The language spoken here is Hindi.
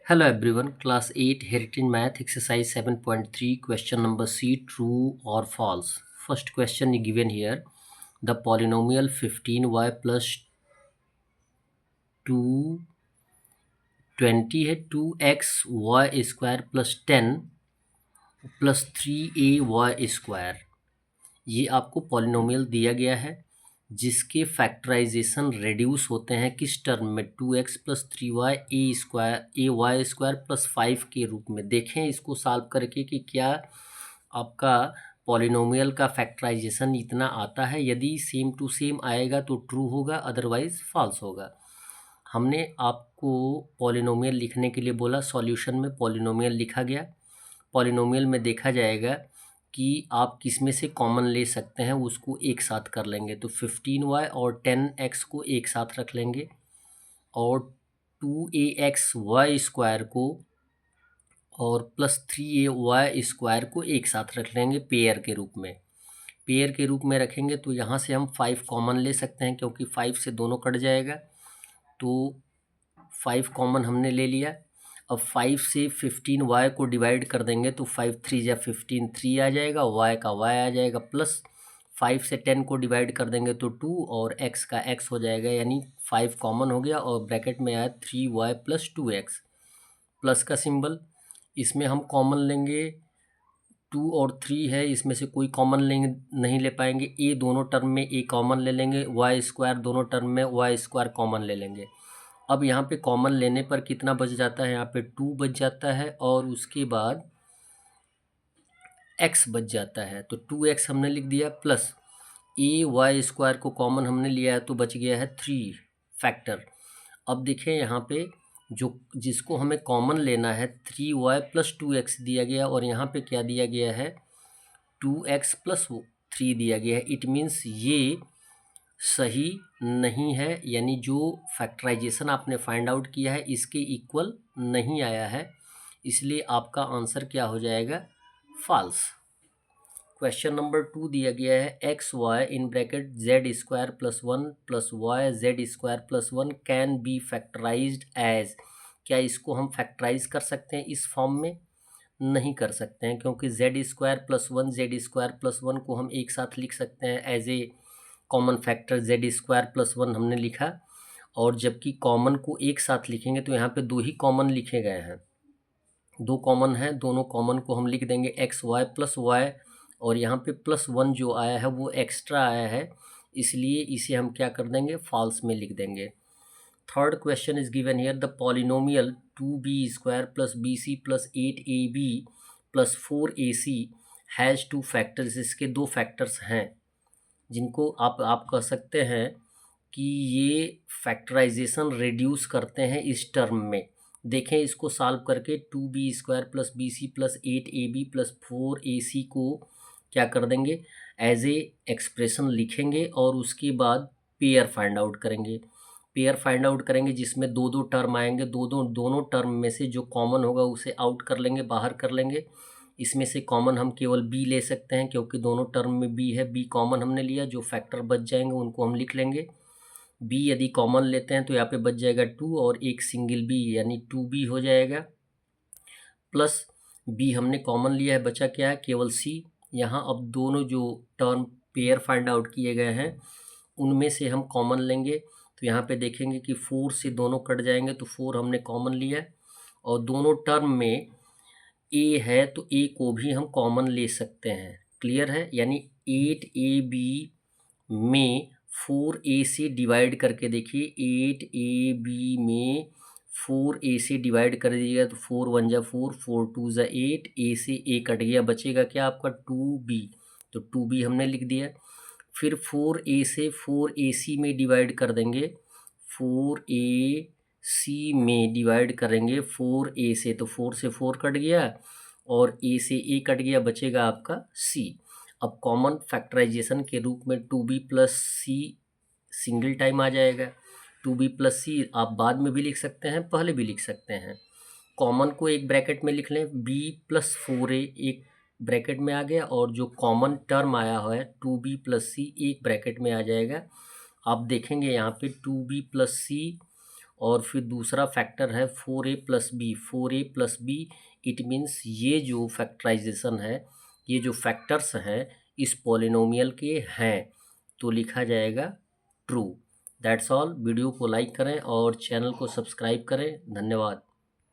Hello everyone, class 8 Heritage Math exercise 7.3 question number C, true or false. First question is given here. The polynomial 15y plus 220 है 2x y² plus 10 plus 3ay²। ये आपको पॉलिनोमियल दिया गया है जिसके फैक्टराइजेशन रेड्यूस होते हैं किस टर्म में 2x प्लस 3y प्लस 5 के रूप में। देखें इसको सॉल्व करके कि क्या आपका पॉलिनोमियल का फैक्टराइजेशन इतना आता है। यदि सेम टू सेम आएगा तो ट्रू होगा, अदरवाइज फॉल्स होगा। हमने आपको पॉलिनोमियल लिखने के लिए बोला, सॉल्यूशन में पॉलिनोमियल लिखा गया। पॉलिनोमियल में देखा जाएगा कि आप किस में से कॉमन ले सकते हैं, उसको एक साथ कर लेंगे। तो 15y और 10x को एक साथ रख लेंगे और 2ax² को और प्लस 3ay² को एक साथ रख लेंगे पेयर के रूप में। पेयर के रूप में रखेंगे तो यहाँ से हम 5 कॉमन ले सकते हैं क्योंकि 5 से दोनों कट जाएगा। तो 5 कॉमन हमने ले लिया। अब 5 से 15y को डिवाइड कर देंगे तो 5 3 या 15 3 आ जाएगा, y का y आ जाएगा, प्लस 5 से 10 को डिवाइड कर देंगे तो 2 और x का x हो जाएगा, यानी 5 कॉमन हो गया और ब्रैकेट में आया 3y प्लस 2x प्लस का सिंबल। इसमें हम कॉमन लेंगे 2 और 3 है, इसमें से कोई कॉमन लेंगे नहीं ले पाएंगे। a दोनों टर्म में a कॉमन ले लेंगे, y² दोनों टर्म में y² कॉमन ले लेंगे। अब यहाँ पे कॉमन लेने पर कितना बच जाता है, यहाँ पे 2 बच जाता है और उसके बाद x बच जाता है। तो 2x हमने लिख दिया प्लस ay² को कॉमन हमने लिया है तो बच गया है 3 फैक्टर। अब देखें यहाँ पे जिसको हमें कॉमन लेना है 3y प्लस 2x दिया गया और यहाँ पे क्या दिया गया है 2x प्लस 3 दिया गया है। इट मीन्स ये सही नहीं है, यानी जो फैक्टराइजेशन आपने फाइंड आउट किया है इसके इक्वल नहीं आया है, इसलिए आपका आंसर क्या हो जाएगा, फॉल्स। क्वेश्चन नंबर 2 दिया गया है X Y in bracket z² plus 1 plus Y z² plus 1 can be factorized as. क्या इसको हम फैक्टराइज कर सकते हैं इस फॉर्म में? नहीं कर सकते हैं, क्योंकि z² प्लस 1 z² प्लस 1 को हम एक साथ लिख सकते हैं as a common factor. z² plus 1 हमने लिखा, और जबकि कॉमन को एक साथ लिखेंगे तो यहाँ पे 2 ही कॉमन लिखे गए हैं, 2 कॉमन है, दोनों कॉमन को हम लिख देंगे एक्स वाई प्लस वाई, और यहाँ पे प्लस 1 जो आया है वो एक्स्ट्रा आया है, इसलिए इसे हम क्या कर देंगे, फॉल्स में लिख देंगे। Third question is given here, the polynomial 2b² plus bc plus 8ab plus 4ac has 2 factors. इसके 2 फैक्टर्स हैं जिनको आप कह सकते हैं कि ये फैक्टराइजेशन रिड्यूस करते हैं इस टर्म में। देखें इसको सॉल्व करके 2b² plus bc plus 8ab plus 4ac को क्या कर देंगे, एज ए एक्सप्रेशन लिखेंगे और उसके बाद पेयर फाइंड आउट करेंगे। पेयर फाइंड आउट करेंगे जिसमें 2 टर्म आएंगे, दोनों टर्म में से जो कॉमन होगा उसे आउट कर लेंगे, बाहर कर लेंगे। इसमें से कॉमन हम केवल b ले सकते हैं क्योंकि दोनों टर्म में b है, b कॉमन हमने लिया, जो फैक्टर बच जाएंगे उनको हम लिख लेंगे। b यदि कॉमन लेते हैं तो यहाँ पे बच जाएगा 2 और एक सिंगल b यानी 2b हो जाएगा, प्लस b हमने कॉमन लिया है, बचा क्या है, केवल c। यहाँ अब दोनों जो टर्म पेयर फाइंड आउट किए गए हैं उनमें से हम कॉमन लेंगे, तो यहाँ पे देखेंगे कि 4 से दोनों कट जाएंगे, तो 4 हमने कॉमन लिया, और दोनों टर्म में a है तो a को भी हम कॉमन ले सकते हैं। क्लियर है, यानी 8ab में 4a से डिवाइड करके देखिए, 8ab में 4a से डिवाइड कर दीजिएगा तो 4 1 जा 4, 4 2 जा 8, a से a कट गया, बचेगा क्या आपका 2b, तो 2b हमने लिख दिया। फिर 4a से 4ac में डिवाइड कर देंगे, 4ac में डिवाइड करेंगे 4a से, तो 4 से 4 कट गया और a से a कट गया, बचेगा आपका c। अब कॉमन फैक्टराइजेशन के रूप में 2b plus c single time आ जाएगा। 2b प्लस c आप बाद में भी लिख सकते हैं, पहले भी लिख सकते हैं। कॉमन को एक ब्रैकेट में लिख लें, b प्लस 4a एक ब्रैकेट में आ गया, और जो कॉमन टर्म आया हुआ है 2b प्लस c एक ब्रैकेट में आ जाएगा। आप देखेंगे यहाँ पे 2b प्लस c और फिर दूसरा फैक्टर है 4a plus B. 4a plus B it means ये जो फैक्टराइजेशन है, ये जो फैक्टर्स हैं इस पॉलिनोमियल के हैं, तो लिखा जाएगा ट्रू। That's all. वीडियो को लाइक करें और चैनल को सब्सक्राइब करें। धन्यवाद।